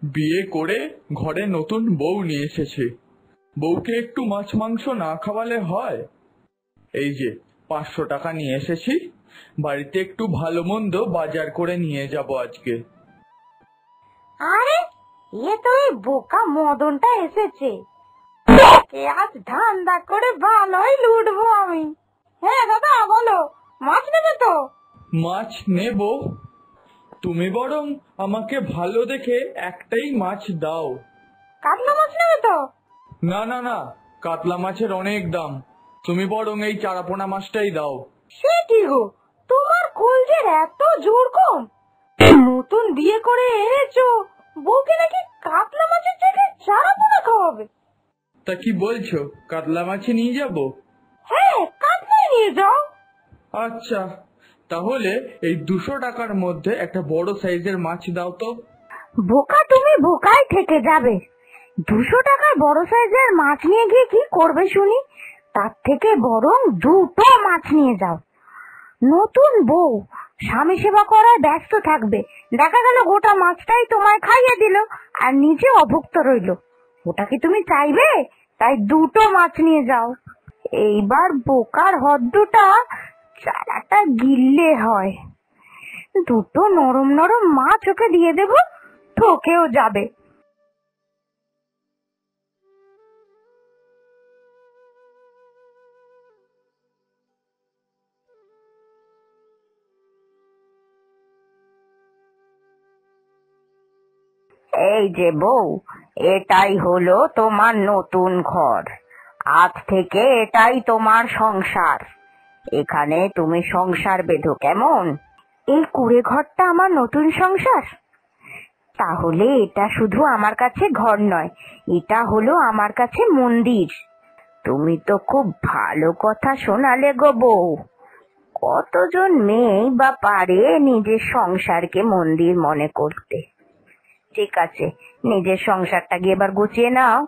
বিয়ে করে ঘরে নতুন বউ নিয়ে এসেছে, বউকে একটু মাছ মাংস না খাওয়ালে হয়? এই যে 500 টাকা নিয়ে এসেছি, বাড়িতে একটু ভালো মন্দ বাজার করে নিয়ে যাব আজকে। আরে এ তো এই বোকা মদনটা এসেছে, আজ ধান্দা করে ভালোই লুটবো আমি। হ্যাঁ দাদা বলো, মাছ নেবে তো? মাছ নেব, তুমি বরং আমাকে ভালো দেখে একটাই মাছ দাও। কাতলা মাছ নেবে তো? না না না, কাতলা মাছের অনেক দাম, তুমি বরং এই চারাপোনা মাছটাই দাও। সে কি গো, তোমার কলজের এত জোর কম? নতুন বিয়ে করে এনেছো, বউকে নাকি কাতলা মাছের থেকে চারাপোনা খাওয়াবে? তা কি বলছো, কাতলা মাছে নিয়ে যাব? হ্যাঁ কাতলাই নিয়ে যাও। আচ্ছা, তাহলে এই 200 টাকার মধ্যে একটা বড় সাইজের মাছ দাও তো। বোকা তুমি বোকাই থেকে যাবে, 200 টাকার বড় সাইজের মাছ নিয়ে গিয়ে কি করবে শুনি? তার থেকে বরং দুটো মাছ নিয়ে যাও। নতুন বউ স্বামী সেবা করায় ব্যস্ত থাকবে, দেখা গেল গোটা মাছটাই তোমায় খাইয়ে দিল আর নিজে অভুক্ত রইল। ওটা কি তুমি চাইবে? তাই দুটো মাছ নিয়ে যাও। এইবার বোকার হদ্দুটা চারাটা গিললে হয়। দুটো নরম নরম মাছ ওকে দিয়ে দেব, ঠকেও যাবে। এই যে বউ, এটাই হলো তোমার নতুন ঘর, আজ থেকে এটাই তোমার সংসার। এখানে তুমি সংসার বেঁধো কেমন? এই কুড়ে ঘরটা আমার নতুন সংসার? তাহলে এটা শুধু আমার কাছে ঘর নয়, এটা হলো আমার কাছে মন্দির। তুমি তো খুব ভালো কথা শোনালে গো বউ। কতজন মেয়েই বা পারে নিজের সংসারকে মন্দির মনে করতে। ঠিক আছে, নিজের সংসারটা গিয়ে এবার গুছিয়ে নাও।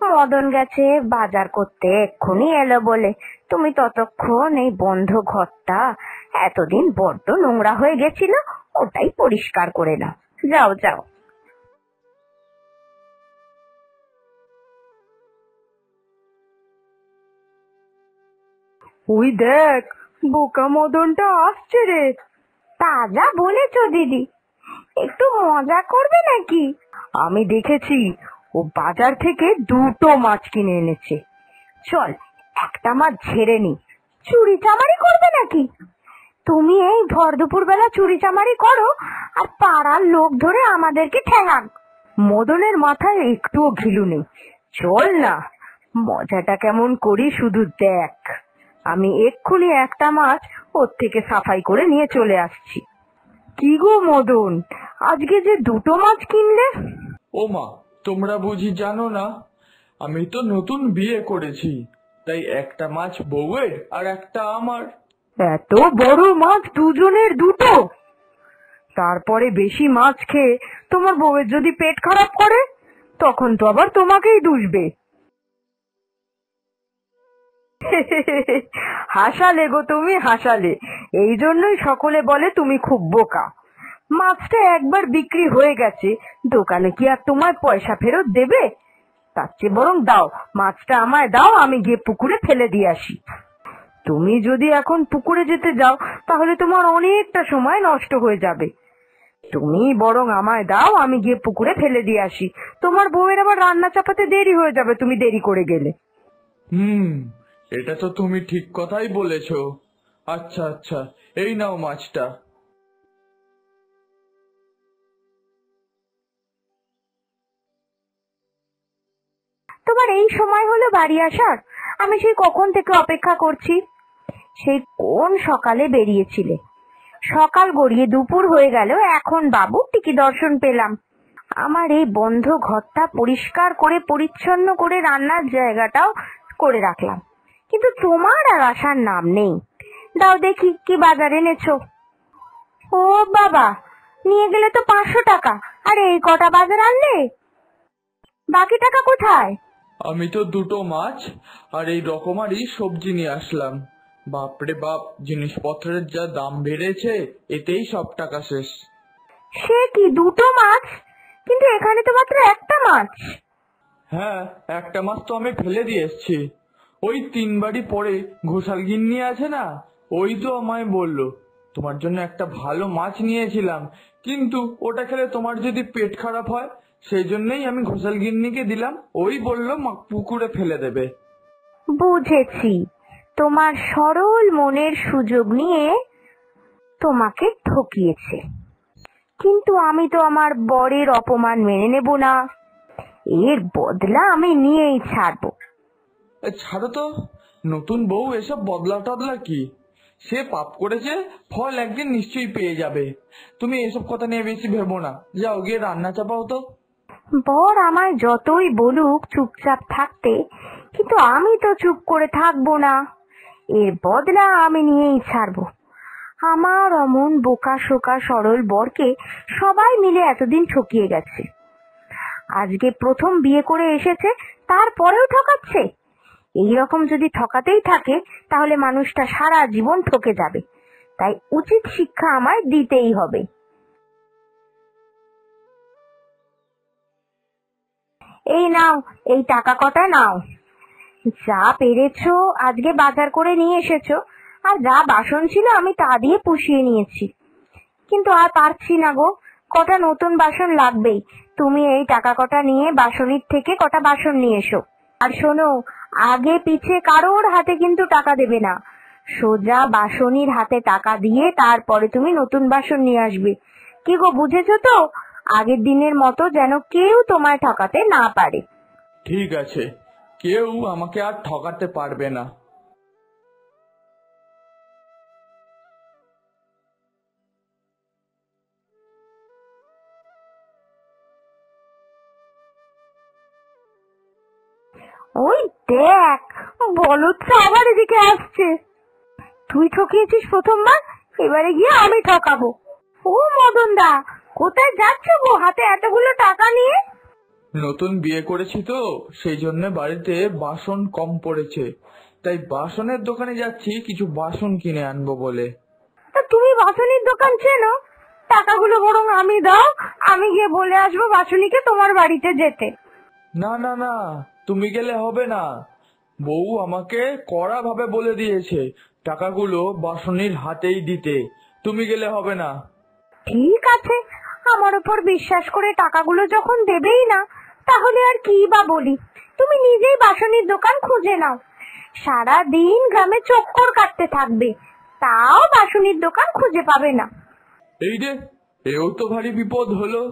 মদন গেছে বাজার করতে, এক্ষুনি এলো বলে তুমি ততক্ষণ এই বন্ধ ঘরটা এতদিন বড্ড নোংরা হয়ে গেছিল, ওটাই পরিষ্কার করে নাও। যাও যাও। ওই দেখ, বোকা মদনটা আসছে রে। তা যা বলেছো দিদি, একটু মজা করবে নাকি? আমি দেখেছি ও বাজার থেকে দুটো মাছ কিনে এনেছে। চল একটা মাছ ঝেড়ে নি। চুরি চামারি করবে নাকি? তুমি এই ভর দুপুর বেলা চুরি চামারি করো আর পাড়ার লোক ধরে আমাদেরকে ঠ্যাঙাক। মদনের মাথায় একটুও ঘিলু নেই। চল না, মজাটা কেমন করি শুধু দেখ। আমি এক্ষুনি একটা মাছ ওর থেকে সাফাই করে নিয়ে চলে আসছি। কি গো মদন, আজকে যে দুটো মাছ কিনলে? ও মা, তোমরা বুঝি জানো না, আমি তো নতুন বিয়ে করেছি, তাই একটা মাছ বউয়ের আর একটা আমার। এত বড় মাছ দুজনের দুটো? তারপরে বেশি মাছ খেয়ে তোমার বউয়ের যদি পেট খারাপ করে, তখন তো আবার তোমাকেই দুষবে। হাসালে গো তুমি, হাসালে। এই জন্যই সকলে বলে তুমি খুব বোকা। মাছটা একবার বিক্রি হয়ে গেছে, দোকানে কি আর তোমায় পয়সা ফেরত দেবে? তার চেয়ে বরং দাও, মাছটা আমায় দাও, আমি গিয়ে পুকুরে ফেলে দিয়ে আসি। তুমি যদি এখন পুকুরে যেতে যাও তাহলে তোমার অনেকটা সময় নষ্ট হয়ে যাবে। তুমি বরং আমায় দাও, আমি গিয়ে পুকুরে ফেলে দিয়ে আসি। তোমার বউয়ের আবার রান্না চাপাতে দেরি হয়ে যাবে তুমি দেরি করে গেলে। এটা তো তুমি ঠিক কথাই বলেছো। আচ্ছা আচ্ছা, এই নাও মাছটা। তোমার এই সময় হলো বাড়ি আসার? আমি সেই কখন থেকে অপেক্ষা করছি। সেই কোন সকালে বেরিয়েছিলে, সকাল গড়িয়ে দুপুর হয়ে গেল, এখন বাবু টিকি দর্শন পেলাম। আমার এই বন্ধ ঘরটা পরিষ্কার করে পরিচ্ছন্ন করে রান্নার জায়গাটাও করে রাখলাম, কিন্তু তোমার আর আসার নাম নেই। দাও দেখি কি বাজার এনেছো। ও বাবা, নিয়ে গেলে তো 500 টাকা, আর এই কটা বাজার আনলে? বাকি টাকা কোথায়? আমি তো দুটো মাছ আর এই রকমারি সবজি নিয়ে আসলাম। বাপরে বাপ, জিনিসপত্রের যা দাম বেড়েছে, এতেই সব টাকা শেষ। সে কি, দুটো মাছ? কিন্তু এখানে তো মাত্র একটা মাছ। হ্যাঁ, একটা মাছ তো আমি ফেলে দিয়ে এসছি। ওই 3 বাড়ি পরে ঘোষাল গিন্নি আছে না, ওই তো আমায় বললো তোমার জন্য একটা ভালো মাছ নিয়েছিলাম, কিন্তু ওটা খেলে তোমার যদি পেট খারাপ হয়, সেই জন্যই আমি ঘোষাল গিন্নিকে দিলাম। ওই বললো পুকুরে ফেলে দেবে। বুঝেছি, তোমার সরল মনের সুযোগ নিয়ে তোমাকে ঠকিয়েছে। কিন্তু আমি তো আমার বরের অপমান মেনে নেব না, এর বদলা আমি নিয়েই ছাড়বো। ছাড়ো তো, নতুন বউ এসব বদলা টদলা কি? সে পাপ করেছে, ফল একদিন নিশ্চয়ই পেয়ে যাবে। তুমি এসব কথা নিয়ে বেশি ভেবো না, যাও গিয়ে রান্না চাপাও তো। বর আমায় যতই বলুক চুপচাপ থাকতে, কিন্তু আমি তো চুপ করে থাকবো না, এর বদলা আমি নিয়েই ছাড়বো। আমার অমন বোকা শোকা সরল বরকে সবাই মিলে এতদিন ঠকিয়ে গেছে, আজকে প্রথম বিয়ে করে এসেছে, তারপরেও ঠকাচ্ছে। এইরকম যদি ঠকাতেই থাকে তাহলে মানুষটা সারা জীবন ঠকে যাবে, তাই উচিত শিক্ষা আমায় দিতেই হবে। এই নাও, এই টাকা কটা নাও। যা পেরেছো আজকে বাজার করে নিয়ে এসেছো, আর যা বাসন ছিল আমি তা দিয়ে পুষিয়ে নিয়েছি। কিন্তু আর পারছি না গো, কটা নতুন বাসন লাগবেই। তুমি এই টাকা কটা নিয়ে বাসনির থেকে কটা বাসন নিয়ে এসো। আর শোনো, আগে পিছে কারোর হাতে কিন্তু টাকা দেবে না, সোজা বাসনির হাতে টাকা দিয়ে তারপরে তুমি নতুন বাসন নিয়ে আসবে। কি গো, বুঝেছো তো? আগের দিনের মতো যেন কেউ তোমায় ঠকাতে না পারে। ঠিক আছে, কেউ আমাকে আর ঠকাতে পারবে না। ওই দেখ, বলদটা আবার এদিকে আসছে। তুই ঠকিয়েছিস প্রথমবার, এবারে গিয়ে আমি ঠকাবো। ও মদন দা, কোথায় যাচ্ছ গো হাতে এতগুলো টাকা নিয়ে? নতুন বিয়ে করেছি তো, সেই জন্য বাড়িতে বাসন কম পড়েছে, তাই বাসনের দোকানে যাচ্ছি কিছু বাসন কিনে আনবো বলে। তা তুমি বাসনির দোকান চেনো? টাকাগুলো বরং আমি দাও, আমি গিয়ে বলে আসবো বাসনিকে তোমার বাড়িতে যেতে। না না না, তুমি গেলে হবে না। বউ আমাকে কড়া ভাবে বলে দিয়েছে টাকাগুলো বাসনির হাতেই দিতে, তুমি গেলে হবে না। ঠিক আছে, আমার উপর বিশ্বাস করে টাকাগুলো যখন দেবেই না, তাহলে আর কি বা বলি। তুমি নিজেই বাসনির দোকান খুঁজে নাও, সারা দিন গ্রামে চক্কর কাটতে থাকবে, তাও বাসনির দোকান খুঁজে পাবে না। এই রে, এও তো ভারী বিপদ হলো।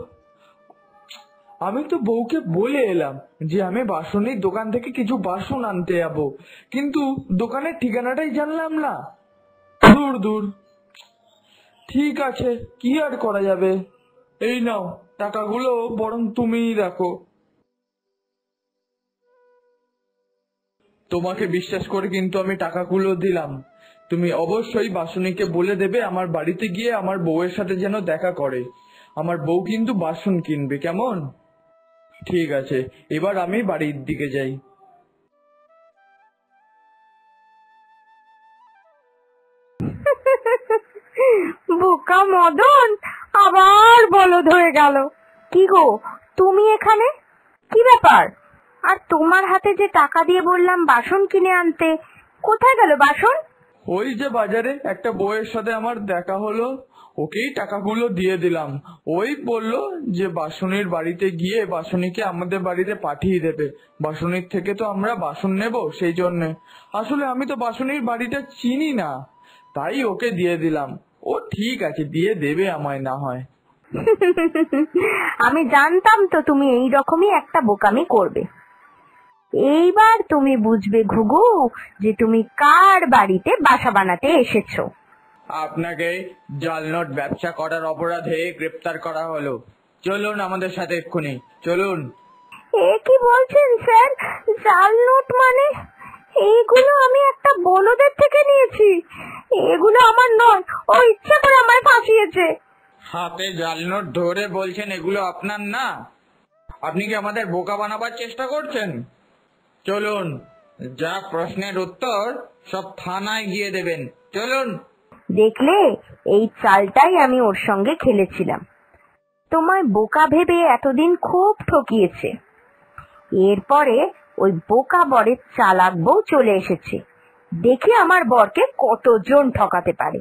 আমি তো বউকে বলে এলাম যে আমি বাসনের দোকান থেকে কিছু বাসন আনতে যাবো, কিন্তু দোকানের ঠিকানাটাই জানলাম না। দূর দূর, ঠিক আছে, কি আর করা যাবে। এই নাও টাকাগুলো, বরং তুমিই রাখো। তোমাকে বিশ্বাস করে কিন্তু আমি টাকাগুলো দিলাম। তুমি অবশ্যই বাসনীকে বলে দেবে আমার বাড়িতে গিয়ে আমার বউয়ের সাথে যেন দেখা করে। আমার বউ কিন্তু বাসন কিনবে, কেমন? ঠিক আছে, এবার আমি বাড়ির দিকে যাই। বোকা মদন আবার বলদ হয়ে গেল। কি গো, তুমি এখানে? কি ব্যাপার? আর তোমার হাতে যে টাকা দিয়ে বললাম বাসন কিনে আনতে, কোথায় গেল বাসন? ওই যে বাজারে একটা বউয়ের সাথে আমার দেখা হলো, ওকেই টাকাগুলো দিয়ে দিলাম। ওই বললো যে বাসনের বাড়িতে গিয়ে বাসনীকে আমাদের বাড়িতে পাঠিয়ে দেবে, বাসনির থেকে তো আমরা বাসন নেব, সেই জন্য। আসলে আমি তো বাসনির বাড়িটা চিনি না, তাই ওকে দিয়ে দিলাম। ও ঠিক আছে, দিয়ে দেবে আমায় না হয়। আমি জানতাম তো তুমি এই রকমই একটা বোকামি করবে। এইবার তুমি বুঝবে ঘুঘু, যে তুমি কার বাড়িতে বাসা বানাতে এসেছো। আপনাকে জাল নোট ব্যবসা করার অপরাধে গ্রেপ্তার করা হলো। চলুন আমাদের সাথে এক্ষুনি, চলুন। এ কি বলছেন স্যার? জাল নোট মানে? এইগুলো আমি একটা বলদের থেকে নিয়েছি, এগুলো আমার নয়, ও ইচ্ছে করে আমায় ফাঁসিয়েছে। হাতে জাল নোট ধরে বলছেন এগুলো আপনার না? আপনি কি আমাদের বোকা বানাবার চেষ্টা করছেন? চলুন, যা প্রশ্নের উত্তর সব থানায় গিয়ে দেবেন, চলুন। দেখলে, এই চালটাই আমি ওর সঙ্গে খেলেছিলাম। তোমায় বোকা ভেবে এতদিন খুব ঠকিয়েছে। এরপরে ওই বোকা বরের চালাক বউ চলে এসেছে, দেখি আমার বরকে কতজন ঠকাতে পারে।